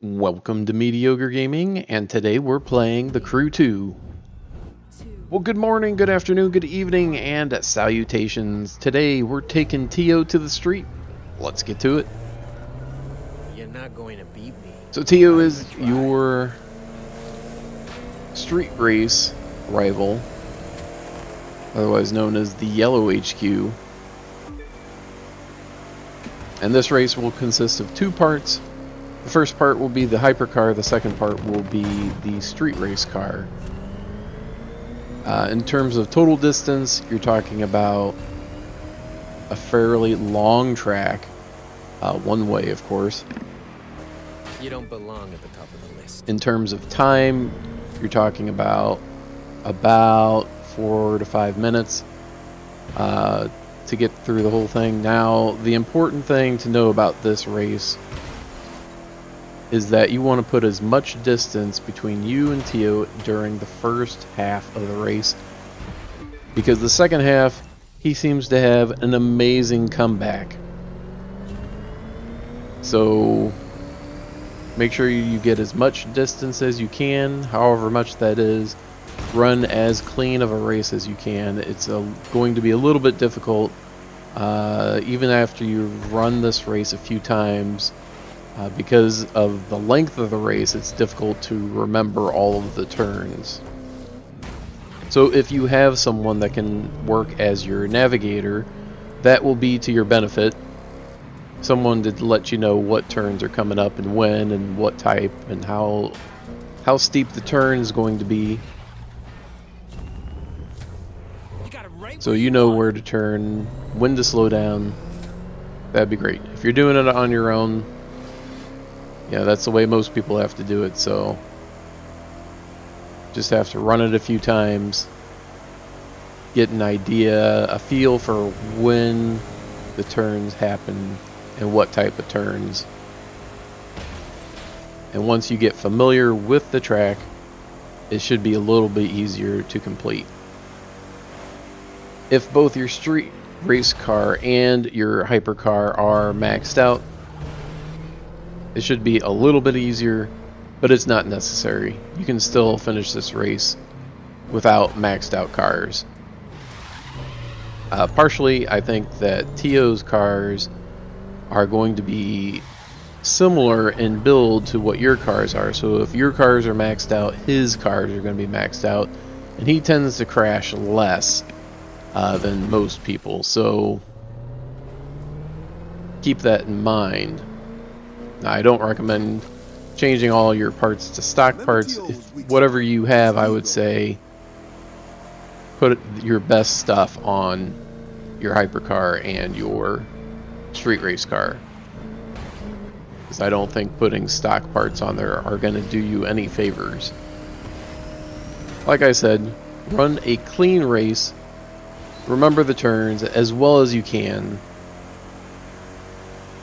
Welcome to Mediocre Gaming, and today we're playing The Crew 2. Well, good morning, good afternoon, good evening, and salutations. Today we're taking Tio to the street. Let's get to it. You're not going to beat me. So Tio is your street race rival, otherwise known as the Yellow HQ. And this race will consist of two parts. The first part will be the hypercar, the second part will be the street race car. In terms of total distance, you're talking about a fairly long track, one way of course. You don't belong at the top of the list. In terms of time, you're talking about 4 to 5 minutes to get through the whole thing. Now, the important thing to know about this race is that you want to put as much distance between you and Tio during the first half of the race, because the second half he seems to have an amazing comeback. So make sure you get as much distance as you can, however much that is. Run as clean of a race as you can. It's going to be a little bit difficult even after you've run this race a few times. Because of the length of the race, it's difficult to remember all of the turns. So if you have someone that can work as your navigator, that will be to your benefit. Someone to let you know what turns are coming up and when and what type and how steep the turn is going to be. So you know where to turn, when to slow down. That'd be great. If you're doing it on your own, yeah, that's the way most people have to do it, so just have to run it a few times, get an idea, a feel for when the turns happen and what type of turns. And once you get familiar with the track, it should be a little bit easier to complete. If both your street race car and your hypercar are maxed out, it should be a little bit easier, but it's not necessary. You can still finish this race without maxed out cars. Partially, I think that Tio's cars are going to be similar in build to what your cars are. So if your cars are maxed out, his cars are going to be maxed out, and he tends to crash less than most people. So keep that in mind. I don't recommend changing all your parts to stock parts. If whatever you have, I would say put your best stuff on your hypercar and your street race car, because I don't think putting stock parts on there are going to do you any favors. Like I said, run a clean race, remember the turns as well as you can.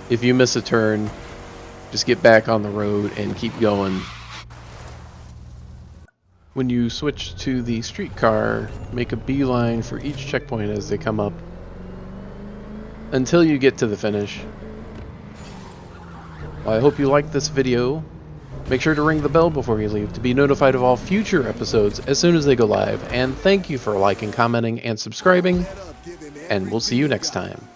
If you miss a turn, just get back on the road and keep going. When you switch to the streetcar, make a beeline for each checkpoint as they come up until you get to the finish. Well, I hope you liked this video. Make sure to ring the bell before you leave to be notified of all future episodes as soon as they go live. And thank you for liking, commenting, and subscribing. And we'll see you next time.